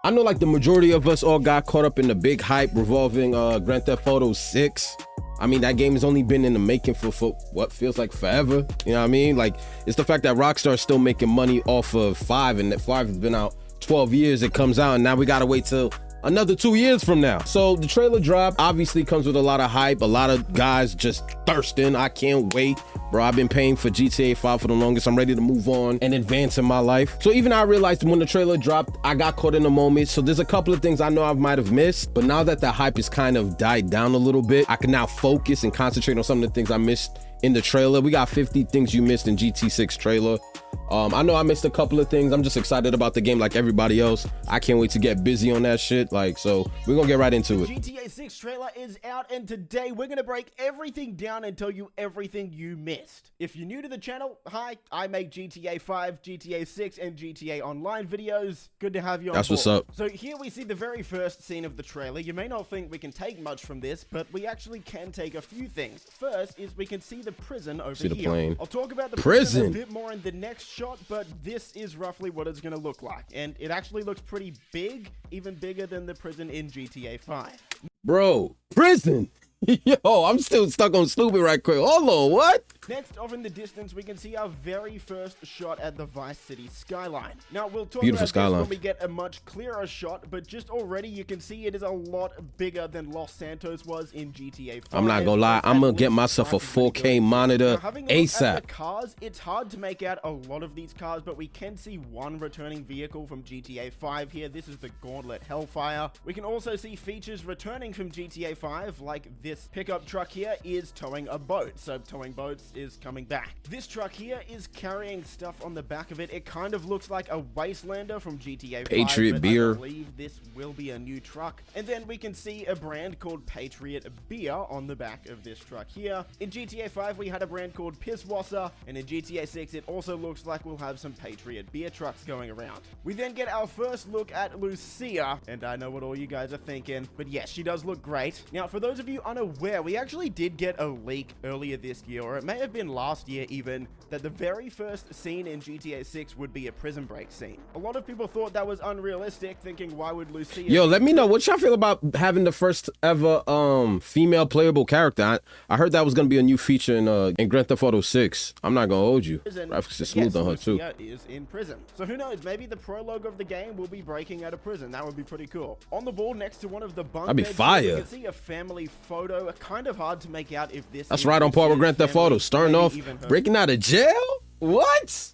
I know like the majority of us all got caught up in the big hype revolving Grand Theft Auto 6. I mean, that game has only been in the making for what feels like forever. You know what I mean? Like, it's the fact that Rockstar is still making money off of 5, and that 5 has been out 12 years. It comes out, and now we gotta wait till another 2 years from now. So the trailer drop obviously comes with a lot of hype, a lot of guys just thirsting. I can't wait. Bro, I've been paying for GTA 5 for the longest. I'm ready to move on and advance in my life. So even I realized when the trailer dropped, I got caught in the moment. So there's a couple of things I know I might have missed, but now that the hype has kind of died down a little bit, I can now focus and concentrate on some of the things I missed in the trailer. We got 50 things you missed in GT6 trailer. I know I missed a couple of things. I'm just excited about the game like everybody else. I can't wait to get busy on that shit. Like, so we're gonna get right into it. GTA 6 trailer is out, and today we're gonna break everything down and tell you everything you missed. If you're new to the channel, hi, I make GTA 5, GTA 6, and GTA Online videos. Good to have you on board. That's what's up. So here we see the very first scene of the trailer. You may not think we can take much from this, but we actually can take a few things. First is we can see the prison over here. Plane. I'll talk about the prison a bit more in the next shot, but this is roughly what it's going to look like. And it actually looks pretty big, even bigger than the prison in GTA 5. Bro, prison. Yo, I'm still stuck on stupid right quick. Hold on, what? Next, off in the distance, we can see our very first shot at the Vice City skyline. Now, we'll talk Beautiful about skyline. this when we get a much clearer shot, but just already you can see it is a lot bigger than Los Santos was in GTA 5. I'm not gonna lie, I'm gonna get myself a 4K monitor ASAP. The cars, it's hard to make out a lot of these cars, but we can see one returning vehicle from GTA 5 here. This is the Gauntlet Hellfire. We can also see features returning from GTA 5, like this pickup truck here is towing a boat, so towing boats is coming back. This truck here is carrying stuff on the back of it. It kind of looks like a Wastelander from GTA 5. Patriot Beer. I believe this will be a new truck. And then we can see a brand called Patriot Beer on the back of this truck here. In GTA 5, we had a brand called Pisswasser, and in GTA 6, it also looks like we'll have some Patriot Beer trucks going around. We then get our first look at Lucia, and I know what all you guys are thinking, but yes, she does look great. Now, for those of you unaware, we actually did get a leak earlier this year, or it may have been last year even, that the very first scene in GTA 6 would be a prison break scene. A lot of people thought that was unrealistic, thinking why would Lucia... Yo, let me know what y'all feel about having the first ever female playable character. I heard that was gonna be a new feature in Grand Theft Auto 6. I'm not gonna hold you. Graphics is smooth on her too. Lucia is in prison. So who knows, maybe the prologue of the game will be breaking out of prison. That would be pretty cool. On the wall next to one of the bunk That'd be beds, fire. you can see a family photo. Kind of hard to make out if this That's is right on par with Grand Theft Auto. Starting off, breaking out of jail? What?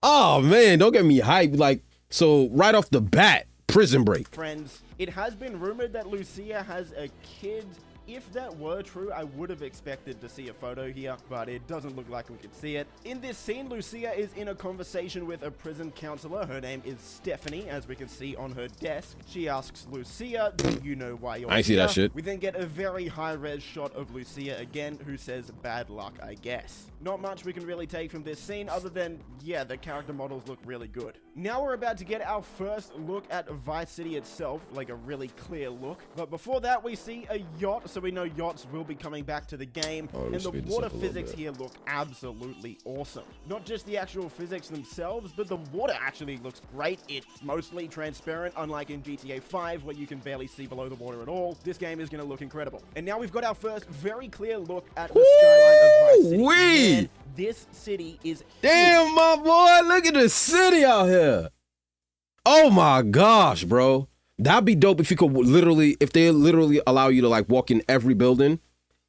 Oh man, don't get me hyped. Like, so right off the bat, prison break. Friends, it has been rumored that Lucia has a kid. If that were true, I would have expected to see a photo here, but it doesn't look like we could see it. In this scene, Lucia is in a conversation with a prison counselor. Her name is Stephanie, as we can see on her desk. She asks Lucia, do you know why you're here? I see that shit. We then get a very high-res shot of Lucia again, who says, bad luck, I guess. Not much we can really take from this scene other than, yeah, the character models look really good. Now we're about to get our first look at Vice City itself, like a really clear look. But before that, we see a yacht, so we know yachts will be coming back to the game. And the water physics here look absolutely awesome. Not just the actual physics themselves, but the water actually looks great. It's mostly transparent, unlike in GTA 5, where you can barely see below the water at all. This game is going to look incredible. And now we've got our first very clear look at the skyline of Vice City. Man, this city is damn huge. My boy, look at the city out here. Oh my gosh, bro. That'd be dope if you could literally, if they literally allow you to like walk in every building.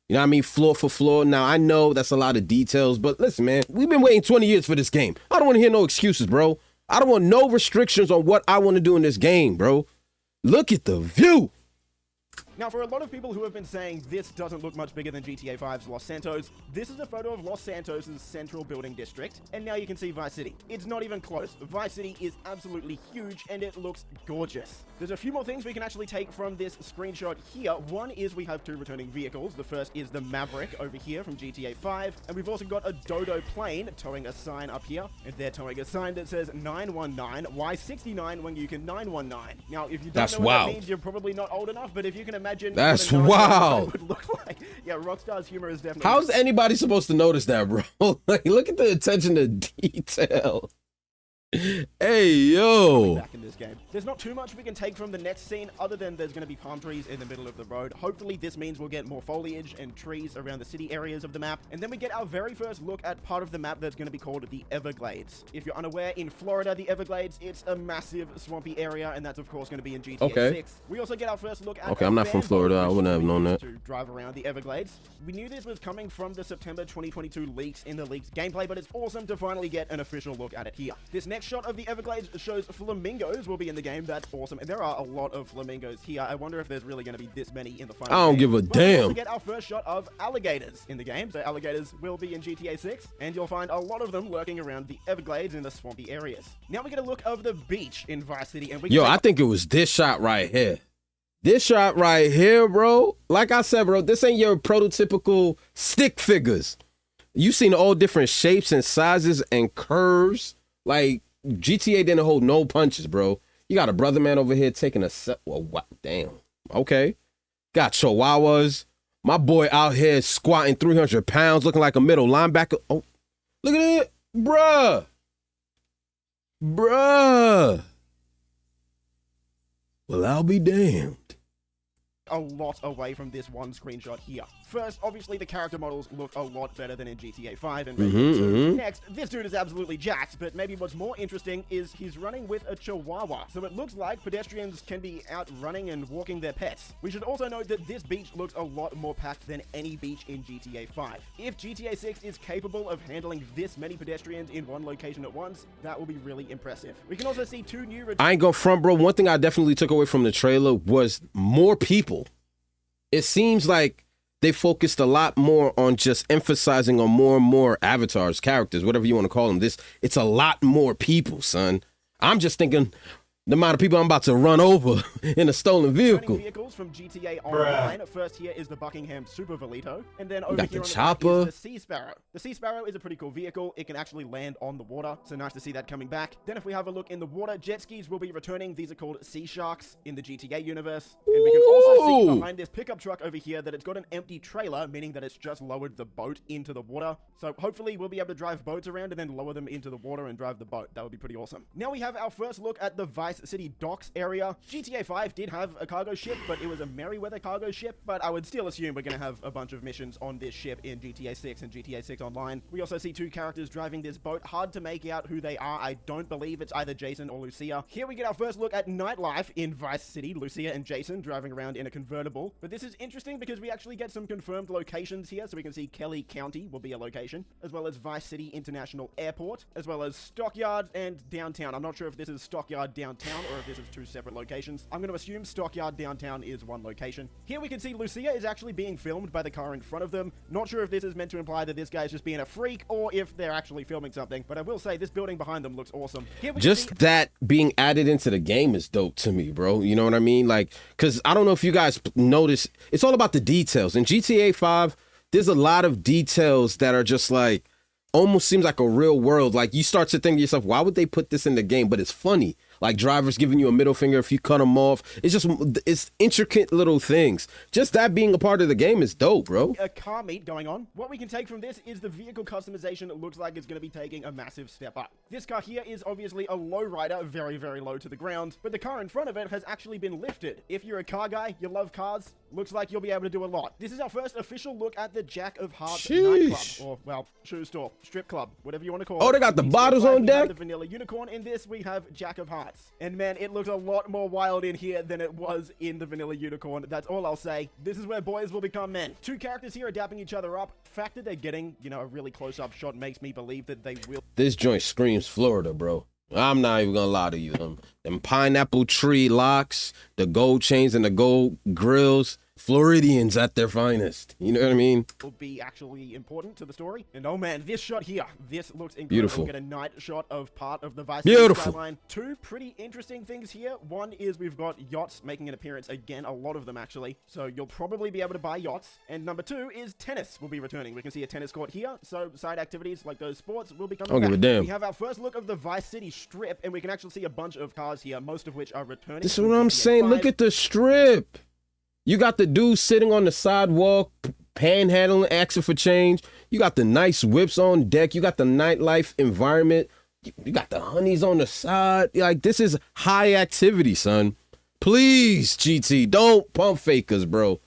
You know what I mean? Floor for floor. Now, I know that's a lot of details, but listen, man, we've been waiting 20 years for this game. I don't want to hear no excuses, bro. I don't want no restrictions on what I want to do in this game, bro. Look at the view. Now, for a lot of people who have been saying this doesn't look much bigger than GTA 5's Los Santos, this is a photo of Los Santos' central building district, and now you can see Vice City. It's not even close. Vice City is absolutely huge, and it looks gorgeous. There's a few more things we can actually take from this screenshot here. One is we have two returning vehicles. The first is the Maverick over here from GTA 5, and we've also got a Dodo plane towing a sign up here, and they're towing a sign that says 919. Why 69 when you can 919? Now, if you don't know what that means, you're probably not old enough, but if you can imagine that's what a wow. would look like. Yeah, Rockstar's humor is definitely... How's anybody supposed to notice that, bro? Like, look at the attention to detail. Hey, yo. Back in this game. There's not too much we can take from the next scene other than there's going to be palm trees in the middle of the road. Hopefully this means we'll get more foliage and trees around the city areas of the map. And then we get our very first look at part of the map that's going to be called the Everglades. If you're unaware, in Florida, the Everglades, it's a massive swampy area, and that's of course going to be in GTA 6. We also get our first look at I'm not from Florida. I wouldn't have known that. To drive around the Everglades. We knew this was coming from the September 2022 leaks in the leaks gameplay, but it's awesome to finally get an official look at it here. This next shot of the Everglades shows flamingos will be in the game. That's awesome. And there are a lot of flamingos here. I wonder if there's really going to be this many in the final I don't give a damn. We get our first shot of alligators in the game. So alligators will be in GTA 6, and you'll find a lot of them lurking around the Everglades in the swampy areas. Now we get a look of the beach in Vice City, and I think it was this shot right here. This shot right here, bro. Like I said, bro, this ain't your prototypical stick figures. You seen all different shapes and sizes and curves. Like, GTA didn't hold no punches, bro. You got a brother man over here taking a set. Well, what? Damn. Okay. Got chihuahuas. My boy out here squatting 300 pounds, looking like a middle linebacker. Oh, look at it. Bruh. Well, I'll be damned. A lot away from this one screenshot here. First, obviously the character models look a lot better than in GTA 5 and Resident Evil 2. Next, this dude is absolutely jacked, but maybe what's more interesting is he's running with a chihuahua. So it looks like pedestrians can be out running and walking their pets. We should also note that this beach looks a lot more packed than any beach in GTA 5. If GTA 6 is capable of handling this many pedestrians in one location at once, that will be really impressive. We can also see two new... I ain't gonna front, bro. One thing I definitely took away from the trailer was more people. It seems like they focused a lot more on just emphasizing on more and more avatars, characters, whatever you want to call them. It's a lot more people, son. I'm just thinking the amount of people I'm about to run over in a stolen vehicle. Vehicles from GTA Online. First here is the Buckingham Super Velito, and then over here the chopper. Is the Sea Sparrow. The Sea Sparrow is a pretty cool vehicle. It can actually land on the water, so nice to see that coming back. Then if we have a look in the water, jet skis will be returning. These are called Sea Sharks in the GTA universe. And we can also see behind this pickup truck over here that it's got an empty trailer, meaning that it's just lowered the boat into the water. So hopefully we'll be able to drive boats around and then lower them into the water and drive the boat. That would be pretty awesome. Now we have our first look at the Vice City docks area. GTA 5 did have a cargo ship, but it was a Merryweather cargo ship, but I would still assume we're going to have a bunch of missions on this ship in GTA 6 and GTA 6 Online. We also see two characters driving this boat. Hard to make out who they are. I don't believe it's either Jason or Lucia. Here we get our first look at Nightlife in Vice City. Lucia and Jason driving around in a convertible. But this is interesting because we actually get some confirmed locations here, so we can see Kelly County will be a location, as well as Vice City International Airport, as well as Stockyard and Downtown. I'm not sure if this is Stockyard Downtown or if this is two separate locations. I'm going to assume Stockyard Downtown is one location. Here we can see Lucia is actually being filmed by the car in front of them. Not sure if this is meant to imply that this guy's just being a freak or if they're actually filming something, but I will say this building behind them looks awesome. Just that being added into the game is dope to me, bro. You know what I mean? Like, because I don't know if you guys notice, it's all about the details. In GTA 5, there's a lot of details that are just like, almost seems like a real world. Like, you start to think to yourself, why would they put this in the game? But it's funny. Like drivers giving you a middle finger if you cut them off. It's intricate little things. Just that being a part of the game is dope, bro. A car meet going on. What we can take from this is the vehicle customization. It looks like it's going to be taking a massive step up. This car here is obviously a low rider, very, very low to the ground, but the car in front of it has actually been lifted. If you're a car guy, you love cars, looks like you'll be able to do a lot. This is our first official look at the Jack of Hearts nightclub, or, well, shoe store, strip club, whatever you want to call it. Oh, they got the bottles on deck? The vanilla unicorn. In this, we have Jack of Hearts. And man, it looks a lot more wild in here than it was in the vanilla unicorn. That's all I'll say. This is where boys will become men. Two characters here are dapping each other up. The fact that they're getting, you know, a really close-up shot makes me believe that they will. This joint screams Florida, bro. I'm not even gonna lie to you. Them pineapple tree locks, the gold chains and the gold grills. Floridians at their finest. You know what I mean? Will be actually important to the story. And oh man, this shot here, this looks incredible. Beautiful. We get a night shot of part of the Vice City skyline. Two pretty interesting things here. One is we've got yachts making an appearance again, a lot of them actually. So you'll probably be able to buy yachts. And number two is tennis will be returning. We can see a tennis court here. So side activities like those sports will be coming back. Don't give a damn. We have our first look of the Vice City strip, and we can actually see a bunch of cars here, most of which are returning. This is what I'm saying. Look at the strip. You got the dude sitting on the sidewalk, panhandling, asking for change. You got the nice whips on deck. You got the nightlife environment You got the honeys on the side. Like, this is high activity, son. Please, GT, don't pump fake us, bro.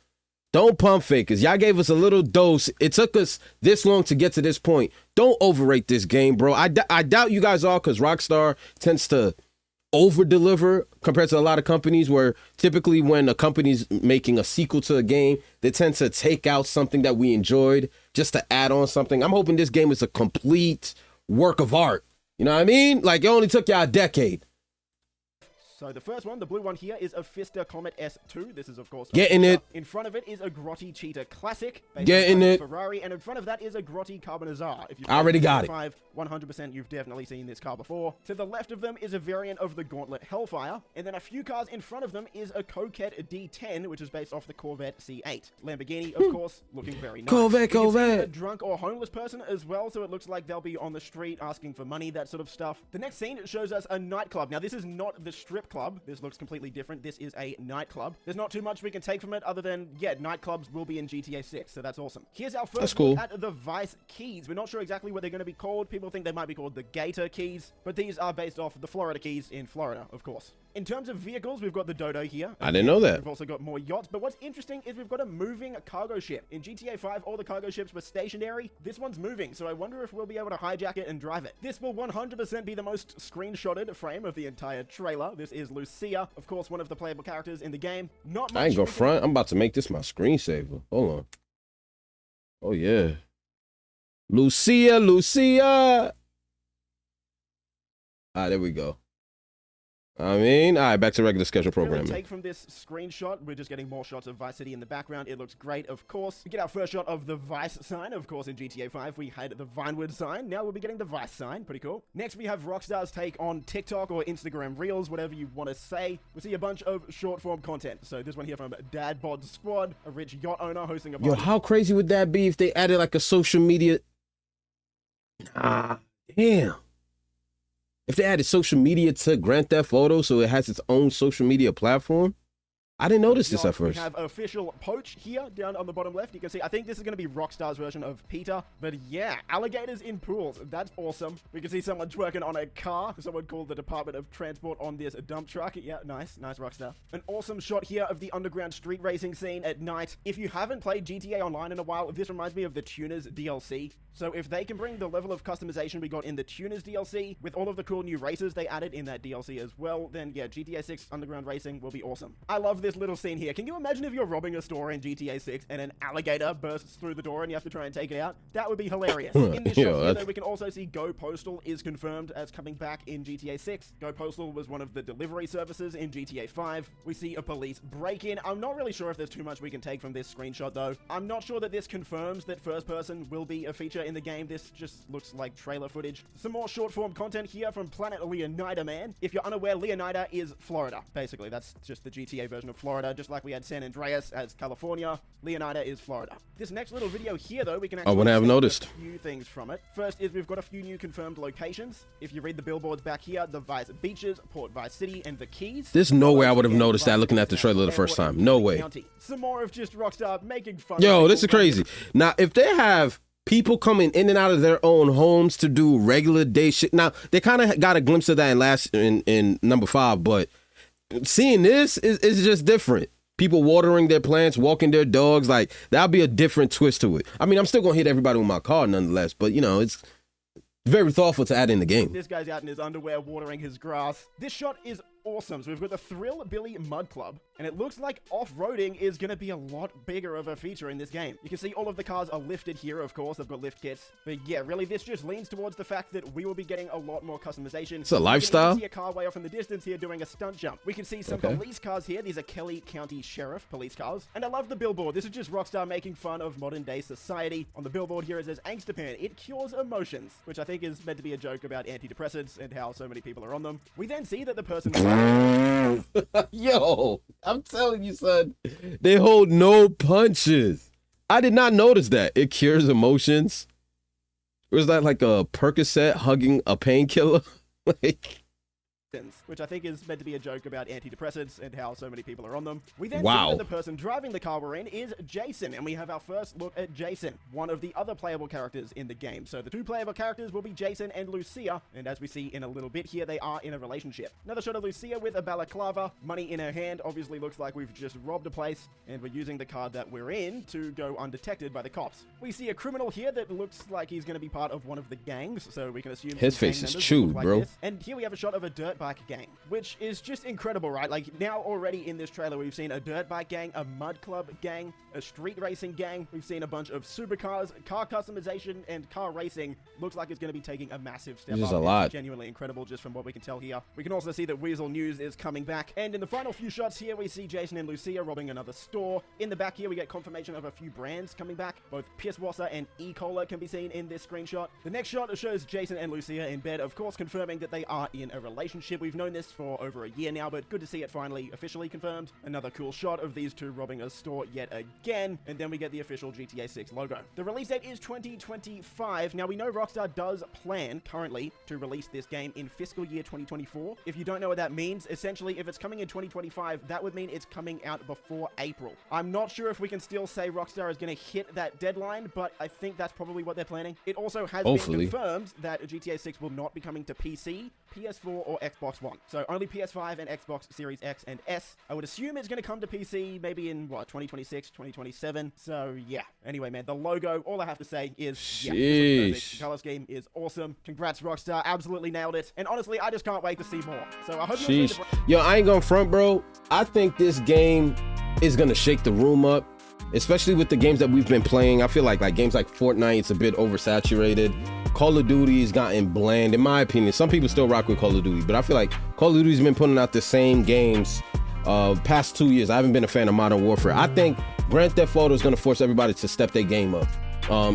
Don't pump fake us. Y'all gave us a little dose. It took us this long to get to this point. Don't overrate this game, bro. I doubt you guys are, because Rockstar tends to over-deliver compared to a lot of companies, where typically when a company's making a sequel to a game, they tend to take out something that we enjoyed just to add on something. I'm hoping this game is a complete work of art. You know what I mean? Like, it only took y'all a decade. So the first one, the blue one here, is a Fister Comet S2. This is, of course, getting it. In front of it is a Grotti Cheetah Classic. Getting it. Ferrari, and in front of that is a Grotti Carbonazar. If you've I already got it. 100% you've definitely seen this car before. To the left of them is a variant of the Gauntlet Hellfire, and then a few cars in front of them is a Coquette D10, which is based off the Corvette C8. Lamborghini, of course, looking very nice. Corvette. A drunk or homeless person as well, so it looks like they'll be on the street asking for money, that sort of stuff. The next scene shows us a nightclub. Now, this is not the strip club. This looks completely different. This is a nightclub. There's not too much we can take from it other than, yeah, nightclubs will be in GTA 6, so that's awesome. Here's our first look at the Vice keys. We're not sure exactly what they're going to be called. People think they might be called the Gator keys, but these are based off the Florida keys in Florida, of course. In terms of vehicles, we've got the Dodo here. I didn't know that. We've also got more yachts, but what's interesting is we've got a moving cargo ship. In GTA 5, all the cargo ships were stationary. This one's moving, so I wonder if we'll be able to hijack it and drive it. This will 100% be the most screenshotted frame of the entire trailer. This is Lucia, of course, one of the playable characters in the game. Not much. I ain't go front. I'm about to make this my screensaver. Hold on. Oh, yeah. Lucia. Ah, there we go. I mean, all right, back to regular schedule programming. Take from this screenshot, we're just getting more shots of Vice City in the background. It looks great, of course. We get our first shot of the Vice sign. Of course, in GTA 5, we had the Vinewood sign. Now we'll be getting the Vice sign. Pretty cool. Next, we have Rockstar's take on TikTok or Instagram Reels, whatever you want to say. We see a bunch of short-form content. So this one here from Dad Bod Squad, a rich yacht owner hosting a... Yo, how crazy would that be if they added like a social media... Ah, damn. If they added social media to Grand Theft Auto so it has its own social media platform, I didn't notice this at first. We have official Poach here down on the bottom left. You can see, I think this is going to be Rockstar's version of Peter. But yeah, alligators in pools. That's awesome. We can see someone twerking on a car. Someone called the Department of Transport on this dump truck. Yeah, nice. Nice, Rockstar. An awesome shot here of the underground street racing scene at night. If you haven't played GTA Online in a while, this reminds me of the Tuners DLC. So if they can bring the level of customization we got in the Tuners DLC with all of the cool new races they added in that DLC as well, then yeah, GTA 6 underground racing will be awesome. I love this little scene here. Can you imagine if you're robbing a store in GTA 6 and an alligator bursts through the door and you have to try and take it out? That would be hilarious. In this shot here, though, we can also see Go Postal is confirmed as coming back in GTA 6. Go Postal was one of the delivery services in GTA 5. We see a police break-in. I'm not really sure if there's too much we can take from this screenshot, though. I'm not sure that this confirms that first person will be a feature in the game. This just looks like trailer footage. Some more short-form content here from Planet Leonida Man. If you're unaware, Leonida is Florida. Basically, that's just the GTA version of Florida. Just like we had San Andreas as California, Leonida is Florida. This next little video here, though, we can actually... I wouldn't have noticed. A few things from it. First is we've got a few new confirmed locations. If you read the billboards back here, the Vice Beaches, Port Vice City, and the Keys. There's no way I would have noticed that looking at the trailer the first time. No way. Some more of just Rockstar making fun. Yo, this is crazy. Now, if they have people coming in and out of their own homes to do regular day shit. Now, they kind of got a glimpse of that in number 5, but seeing this is just different. People watering their plants, walking their dogs, like, that'll be a different twist to it. I mean, I'm still going to hit everybody with my car nonetheless, but, you know, it's very thoughtful to add in the game. This guy's out in his underwear watering his grass. This shot is awesome. So we've got the Thrill Billy Mud Club, and it looks like off-roading is going to be a lot bigger of a feature in this game. You can see all of the cars are lifted here, of course. They've got lift kits. But yeah, really, this just leans towards the fact that we will be getting a lot more customization. It's a lifestyle. We can see a car way off in the distance here doing a stunt jump. We can see some police cars here. These are Kelly County Sheriff police cars. And I love the billboard. This is just Rockstar making fun of modern-day society. On the billboard here it says, Angstapan, it cures emotions, which I think is meant to be a joke about antidepressants and how so many people are on them. We then see that the person... Yo, I'm telling you, son, they hold no punches. I did not notice that. It cures emotions. Was that like a Percocet hugging a painkiller? Like, which I think is meant to be a joke about antidepressants and how so many people are on them. We then see Wow. that the person driving the car we're in is Jason, and we have our first look at Jason, one of the other playable characters in the game. So the two playable characters will be Jason and Lucia, and as we see in a little bit here, they are in a relationship. Another shot of Lucia with a balaclava, money in her hand, obviously looks like we've just robbed a place, and we're using the car that we're in to go undetected by the cops. We see a criminal here that looks like he's going to be part of one of the gangs, so we can assume his face is chewed, bro. And here we have a shot of a dirt bike gang, which is just incredible, right? Like, now already in this trailer, we've seen a dirt bike gang, a mud club gang, a street racing gang. We've seen a bunch of supercars, car customization, and car racing. Looks like it's going to be taking a massive step up. There's a lot. It's genuinely incredible just from what we can tell here. We can also see that Weasel News is coming back. And in the final few shots here, we see Jason and Lucia robbing another store. In the back here, we get confirmation of a few brands coming back. Both Pierce Wasser and E-Cola can be seen in this screenshot. The next shot shows Jason and Lucia in bed, of course, confirming that they are in a relationship. We've known this for over a year now, but good to see it finally officially confirmed. Another cool shot of these two robbing a store yet again, and then we get the official GTA 6 logo. The release date is 2025. Now, we know Rockstar does plan currently to release this game in fiscal year 2024. If you don't know what that means, essentially, if it's coming in 2025, that would mean it's coming out before April. I'm not sure if we can still say Rockstar is going to hit that deadline, but I think that's probably what they're planning. It also has been confirmed that GTA 6 will not be coming to PC, PS4, or Xbox One. So only PS5 and Xbox Series X and S. I would assume it's going to come to PC maybe in, 2026, 2027. So, yeah. Anyway, man, the logo, all I have to say is, yeah, this the color scheme is awesome. Congrats, Rockstar. Absolutely nailed it. And honestly, I just can't wait to see more. So I hope you enjoyed the... Yo, I ain't gonna front, bro. I think this game is gonna shake the room up, especially with the games that we've been playing. I feel like games like Fortnite, it's a bit oversaturated. Call of Duty's gotten bland, in my opinion. Some people still rock with Call of Duty, but I feel like Call of Duty's been putting out the same games past 2 years. I haven't been a fan of Modern Warfare. I think Grand Theft Auto is going to force everybody to step their game up.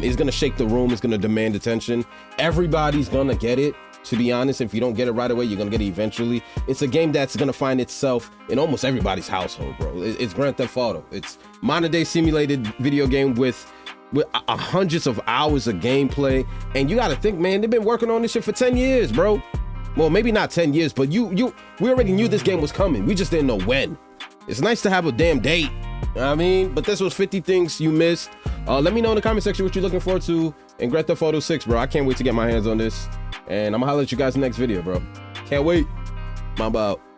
It's going to shake the room. It's going to demand attention. Everybody's going to get it. To be honest, if you don't get it right away, you're going to get it eventually. It's a game that's going to find itself in almost everybody's household, bro. It's Grand Theft Auto. It's modern day simulated video game with hundreds of hours of gameplay. And you got to think, man, they've been working on this shit for 10 years, bro. Well, maybe not 10 years, but we already knew this game was coming. We just didn't know when. It's nice to have a damn date. You know what I mean? But this was 50 things you missed. Let me know in the comment section what you're looking forward to in Grand Theft Auto 6, bro. I can't wait to get my hands on this. And I'm gonna holler at you guys in the next video, bro. Can't wait. Mamba out.